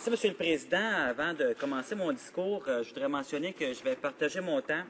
Merci, Monsieur le Président. Avant de commencer mon discours, je voudrais mentionner que je vais partager mon temps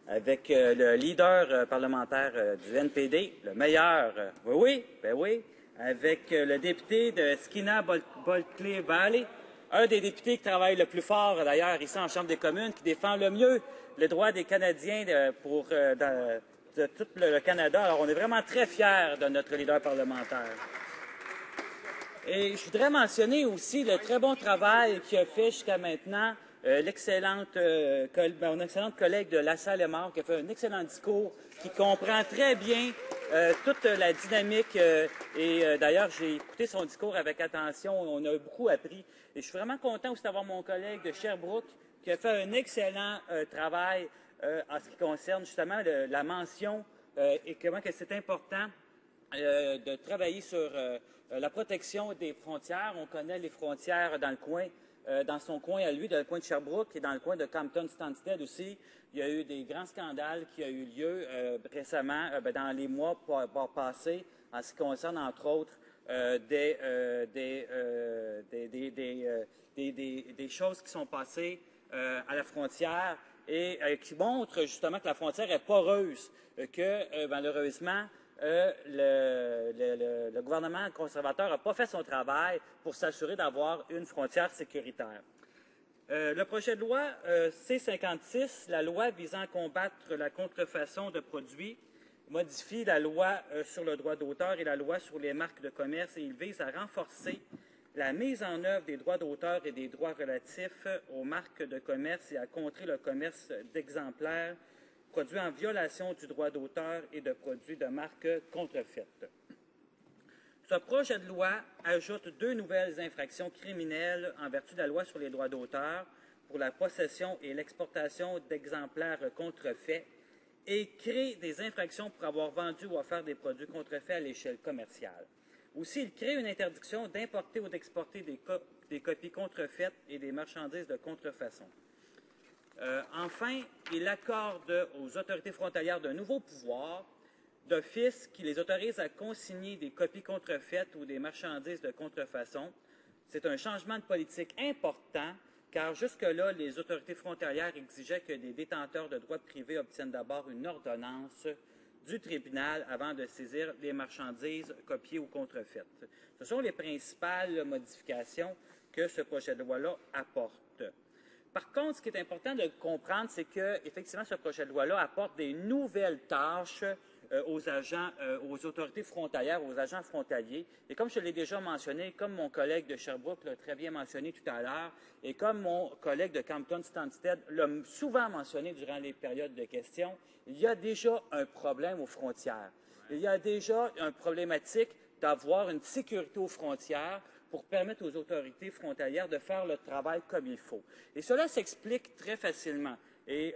avec le leader parlementaire du NPD, le meilleur, oui, avec le député de Skeena-Balclay Valley, un des députés qui travaille le plus fort, d'ailleurs, ici en Chambre des communes, qui défend le mieux le droit des Canadiens de tout le Canada. Alors, on est vraiment très fiers de notre leader parlementaire. Et je voudrais mentionner aussi le très bon travail qu'il a fait jusqu'à maintenant mon excellente collègue de LaSalle-Lemort, qui a fait un excellent discours, qui comprend très bien toute la dynamique. D'ailleurs, j'ai écouté son discours avec attention. On a beaucoup appris. Et je suis vraiment content aussi d'avoir mon collègue de Sherbrooke, qui a fait un excellent travail en ce qui concerne justement la mention et comment c'est important de travailler sur la protection des frontières. On connaît les frontières dans le coin, dans son coin à lui, dans le coin de Sherbrooke et dans le coin de Compton-Stanstead aussi. Il y a eu des grands scandales qui ont eu lieu récemment, dans les mois passés, en ce qui concerne, entre autres, des choses qui sont passées à la frontière et qui montrent justement que la frontière est poreuse, que malheureusement, le gouvernement conservateur n'a pas fait son travail pour s'assurer d'avoir une frontière sécuritaire. Le projet de loi C-56, la loi visant à combattre la contrefaçon de produits, modifie la loi sur le droit d'auteur et la loi sur les marques de commerce et il vise à renforcer la mise en œuvre des droits d'auteur et des droits relatifs aux marques de commerce et à contrer le commerce d'exemplaires produits en violation du droit d'auteur et de produits de marque contrefaites. Ce projet de loi ajoute 2 nouvelles infractions criminelles en vertu de la loi sur les droits d'auteur pour la possession et l'exportation d'exemplaires contrefaits et crée des infractions pour avoir vendu ou offert des produits contrefaits à l'échelle commerciale. Aussi, il crée une interdiction d'importer ou d'exporter des copies contrefaites et des marchandises de contrefaçon. Enfin, il accorde aux autorités frontalières de nouveaux pouvoirs d'office qui les autorisent à consigner des copies contrefaites ou des marchandises de contrefaçon. C'est un changement de politique important car jusque-là, les autorités frontalières exigeaient que des détenteurs de droits privés obtiennent d'abord une ordonnance du tribunal avant de saisir les marchandises copiées ou contrefaites. Ce sont les principales modifications que ce projet de loi-là apporte. Par contre, ce qui est important de comprendre, c'est que, effectivement, ce projet de loi-là apporte des nouvelles tâches aux agents, aux autorités frontalières, aux agents frontaliers. Et comme je l'ai déjà mentionné, comme mon collègue de Sherbrooke l'a très bien mentionné tout à l'heure, et comme mon collègue de Compton-Stanstead l'a souvent mentionné durant les périodes de questions, il y a déjà un problème aux frontières. Il y a déjà une problématique d'avoir une sécurité aux frontières pour permettre aux autorités frontalières de faire le travail comme il faut. Et cela s'explique très facilement. Et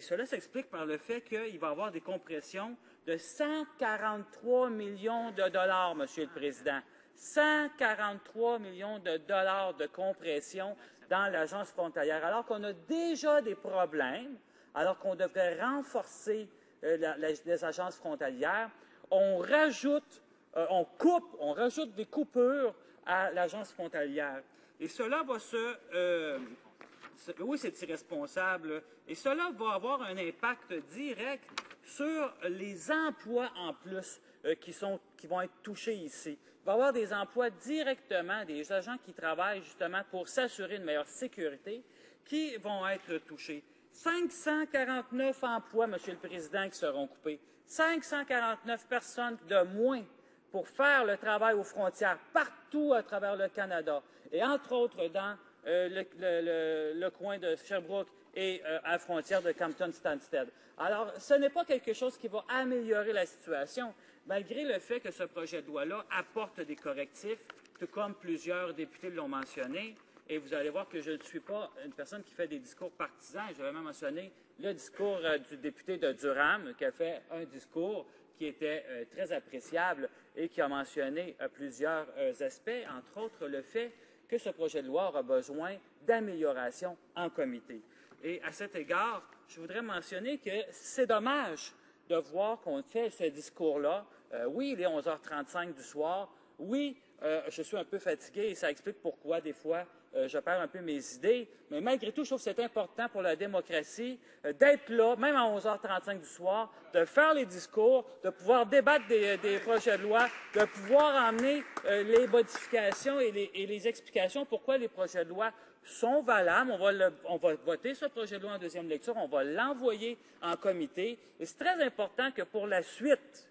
cela s'explique par le fait qu'il va y avoir des compressions de 143 millions de dollars, Monsieur le Président. 143 millions de dollars de compression dans l'agence frontalière, alors qu'on a déjà des problèmes, alors qu'on devrait renforcer les agences frontalières. On rajoute des coupures à l'agence frontalière. Et cela va oui, c'est irresponsable. Et cela va avoir un impact direct sur les emplois en plus qui vont être touchés ici. Il va y avoir des emplois directement, des agents qui travaillent justement pour s'assurer une meilleure sécurité, qui vont être touchés. 549 emplois, Monsieur le Président, qui seront coupés. 549 personnes de moins pour faire le travail aux frontières partout à travers le Canada, et entre autres dans le coin de Sherbrooke et à la frontière de Compton-Stanstead. Alors, ce n'est pas quelque chose qui va améliorer la situation, malgré le fait que ce projet de loi-là apporte des correctifs, tout comme plusieurs députés l'ont mentionné. Et vous allez voir que je ne suis pas une personne qui fait des discours partisans. Je vais même mentionner le discours du député de Durham, qui a fait un discours qui était très appréciable et qui a mentionné plusieurs aspects, entre autres le fait que ce projet de loi aura besoin d'amélioration en comité. Et à cet égard, je voudrais mentionner que c'est dommage de voir qu'on fait ce discours-là. Oui, il est 11h35 du soir. Oui, je suis un peu fatigué et ça explique pourquoi, des fois, je perds un peu mes idées, mais malgré tout, je trouve que c'est important pour la démocratie d'être là, même à 11h35 du soir, de faire les discours, de pouvoir débattre des projets de loi, de pouvoir emmener les modifications et les explications pourquoi les projets de loi sont valables. On va voter ce projet de loi en deuxième lecture, on va l'envoyer en comité, et c'est très important que pour la suite,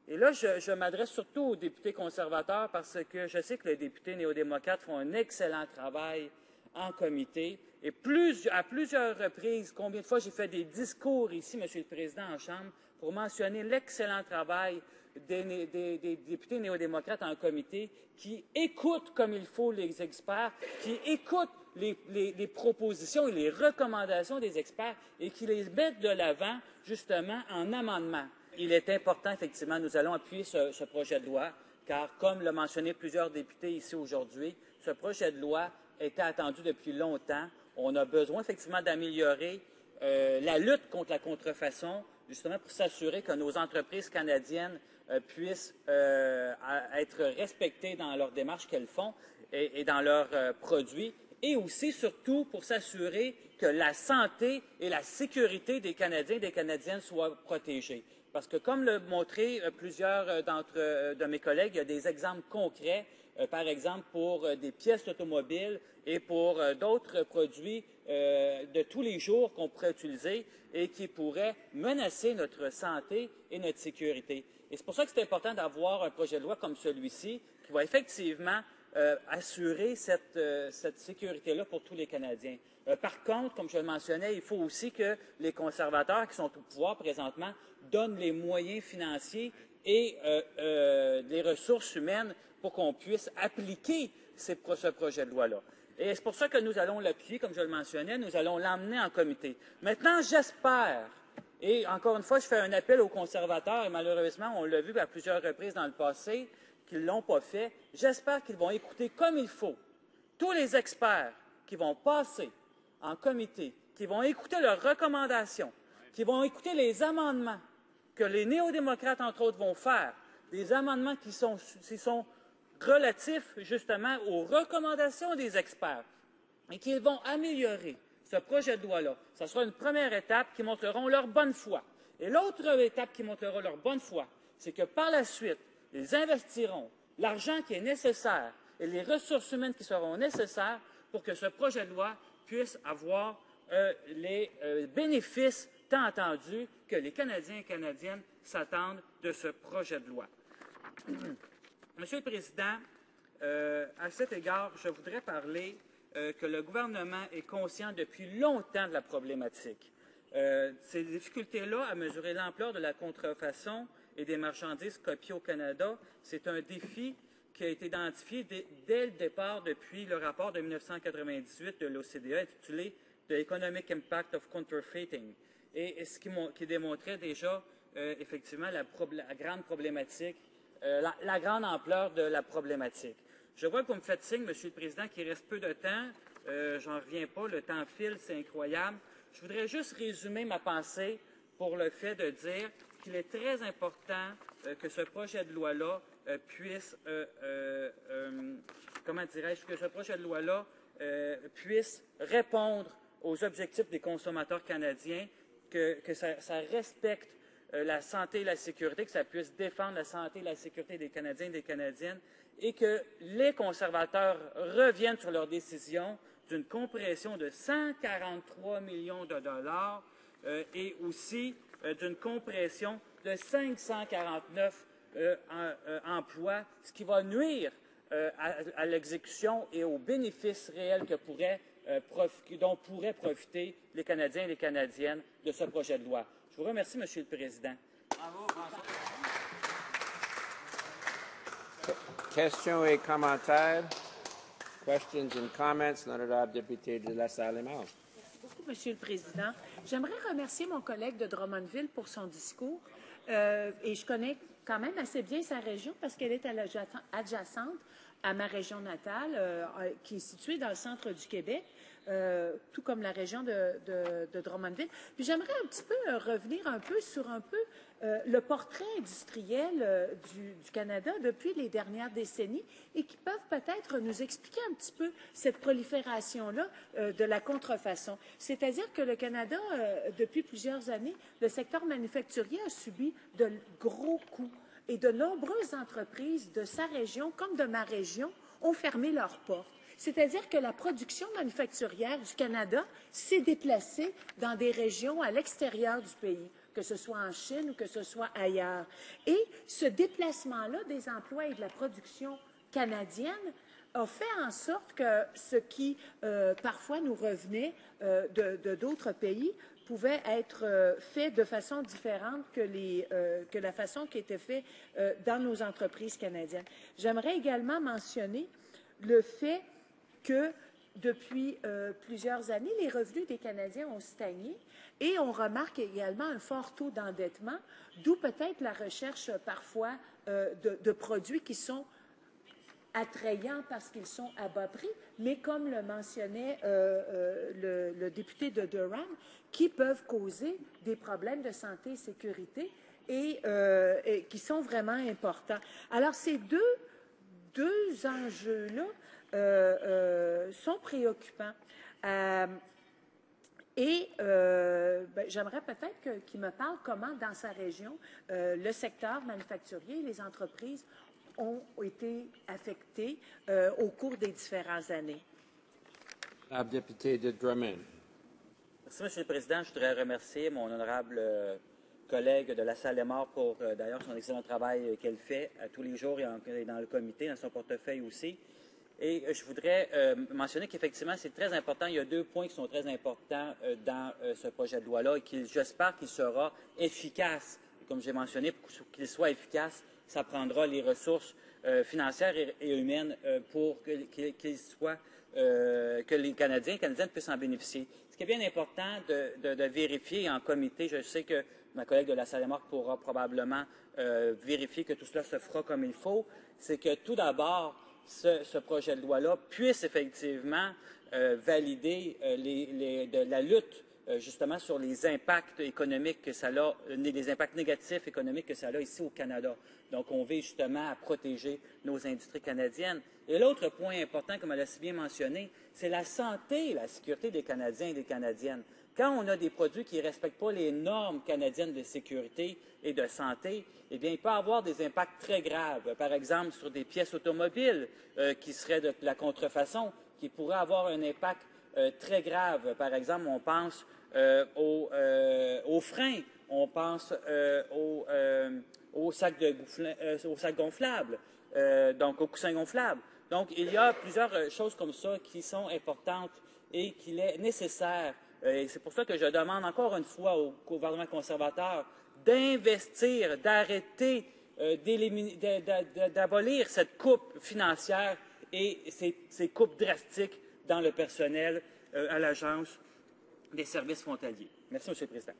et là, je m'adresse surtout aux députés conservateurs parce que je sais que les députés néo-démocrates font un excellent travail en comité. Et à plusieurs reprises, combien de fois j'ai fait des discours ici, Monsieur le Président, en Chambre, pour mentionner l'excellent travail des députés néo-démocrates en comité qui écoutent comme il faut les experts, qui écoutent les propositions et les recommandations des experts et qui les mettent de l'avant, justement, en amendement. Il est important, effectivement, nous allons appuyer ce projet de loi, car, comme l'ont mentionné plusieurs députés ici aujourd'hui, ce projet de loi était attendu depuis longtemps. On a besoin, effectivement, d'améliorer la lutte contre la contrefaçon, justement pour s'assurer que nos entreprises canadiennes puissent être respectées dans leurs démarches qu'elles font et dans leurs produits, et aussi, surtout, pour s'assurer que la santé et la sécurité des Canadiens et des Canadiennes soient protégées. Parce que, comme l'ont montré plusieurs de mes collègues, il y a des exemples concrets, par exemple pour des pièces automobiles et pour d'autres produits de tous les jours qu'on pourrait utiliser et qui pourraient menacer notre santé et notre sécurité. Et c'est pour ça que c'est important d'avoir un projet de loi comme celui-ci qui va effectivement assurer cette sécurité-là pour tous les Canadiens. Par contre, comme je le mentionnais, il faut aussi que les conservateurs qui sont au pouvoir présentement donnent les moyens financiers et les ressources humaines pour qu'on puisse appliquer ce projet de loi-là. Et c'est pour ça que nous allons l'appuyer, comme je le mentionnais, nous allons l'emmener en comité. Maintenant, j'espère, et encore une fois, je fais un appel aux conservateurs, et malheureusement, on l'a vu à plusieurs reprises dans le passé, qu'ils ne l'ont pas fait. J'espère qu'ils vont écouter comme il faut tous les experts qui vont passer en comité, qui vont écouter leurs recommandations, qui vont écouter les amendements que les néo-démocrates, entre autres, vont faire, des amendements qui sont relatifs, justement, aux recommandations des experts et qu'ils vont améliorer ce projet de loi-là. Ce sera une première étape qui montreront leur bonne foi. Et l'autre étape qui montrera leur bonne foi, c'est que par la suite, ils investiront l'argent qui est nécessaire et les ressources humaines qui seront nécessaires pour que ce projet de loi puisse avoir les bénéfices tant attendus que les Canadiens et Canadiennes s'attendent de ce projet de loi. Monsieur le Président, à cet égard, je voudrais parler que le gouvernement est conscient depuis longtemps de la problématique. Ces difficultés-là à mesurer l'ampleur de la contrefaçon et des marchandises copiées au Canada, c'est un défi qui a été identifié dès le départ depuis le rapport de 1998 de l'OCDE intitulé « The Economic Impact of Counterfeiting » et ce qui démontrait déjà effectivement la grande problématique, la grande ampleur de la problématique. Je vois que vous me faites signe, Monsieur le Président, qu'il reste peu de temps. J'en reviens pas, le temps file, c'est incroyable. Je voudrais juste résumer ma pensée pour le fait de dire qu'il est très important que ce projet de loi-là puisse, comment dirais-je, que ce projet de loi-là puisse répondre aux objectifs des consommateurs canadiens, que ça respecte la santé et la sécurité, que ça puisse défendre la santé et la sécurité des Canadiens et des Canadiennes, et que les conservateurs reviennent sur leur décision d'une compression de 143 millions de dollars et aussi d'une compression de 549 emplois, ce qui va nuire à l'exécution et aux bénéfices réels dont pourraient profiter les Canadiens et les Canadiennes de ce projet de loi. Je vous remercie, Monsieur le Président. Bravo, François. Questions et commentaires? Questions and comments? L'honorable député de la Salle-et-Marne. Merci beaucoup, Monsieur le Président. J'aimerais remercier mon collègue de Drummondville pour son discours. Et je connais quand même assez bien sa région parce qu'elle est adjacente à ma région natale, qui est située dans le centre du Québec, tout comme la région de Drummondville. Puis j'aimerais un petit peu revenir un peu sur le portrait industriel du Canada depuis les dernières décennies et qui peuvent peut-être nous expliquer un petit peu cette prolifération-là de la contrefaçon. C'est-à-dire que le Canada, depuis plusieurs années, le secteur manufacturier a subi de gros coûts et de nombreuses entreprises de sa région comme de ma région ont fermé leurs portes. C'est-à-dire que la production manufacturière du Canada s'est déplacée dans des régions à l'extérieur du pays, que ce soit en Chine ou que ce soit ailleurs. Et ce déplacement-là des emplois et de la production canadienne a fait en sorte que ce qui parfois nous revenait d'autres pays pouvait être fait de façon différente que la façon qui était fait dans nos entreprises canadiennes. J'aimerais également mentionner le fait que depuis plusieurs années, les revenus des Canadiens ont stagné et on remarque également un fort taux d'endettement, d'où peut-être la recherche parfois de produits qui sont attrayants parce qu'ils sont à bas prix, mais comme le mentionnait le député de Durham, qui peuvent causer des problèmes de santé et sécurité et qui sont vraiment importants. Alors, ces deux enjeux-là sont préoccupants. J'aimerais peut-être qu'il me parle comment, dans sa région, le secteur manufacturier et les entreprises ont été affectés au cours des différentes années. Député de Drummond. Merci, M. le Président. Je voudrais remercier mon honorable collègue de la Salle-des-Morts pour, d'ailleurs, son excellent travail qu'elle fait tous les jours et dans le comité, dans son portefeuille aussi. Et je voudrais mentionner qu'effectivement, c'est très important. Il y a 2 points qui sont très importants dans ce projet de loi-là et j'espère qu'il sera efficace. Et comme j'ai mentionné, pour qu'il soit efficace, ça prendra les ressources financières et humaines pour que les Canadiens et Canadiennes puissent en bénéficier. Ce qui est bien important de vérifier en comité, je sais que ma collègue de la Salle-des-Morts pourra probablement vérifier que tout cela se fera comme il faut, c'est que tout d'abord, ce projet de loi-là puisse effectivement valider la lutte justement sur les impacts économiques que ça a, les impacts négatifs économiques que ça a ici au Canada. Donc, on vise justement à protéger nos industries canadiennes. Et l'autre point important, comme elle a si bien mentionné, c'est la santé et la sécurité des Canadiens et des Canadiennes. Quand on a des produits qui ne respectent pas les normes canadiennes de sécurité et de santé, eh bien, il peut y avoir des impacts très graves. Par exemple, sur des pièces automobiles qui seraient de la contrefaçon, qui pourraient avoir un impact très grave. Par exemple, on pense aux freins, on pense aux sacs gonflables, donc aux coussins gonflables. Donc, il y a plusieurs choses comme ça qui sont importantes et qu'il est nécessaire. Et c'est pour ça que je demande encore une fois au gouvernement conservateur d'investir, d'arrêter, d'abolir cette coupe financière et ces coupes drastiques dans le personnel à l'Agence des services frontaliers. Merci, M. le Président.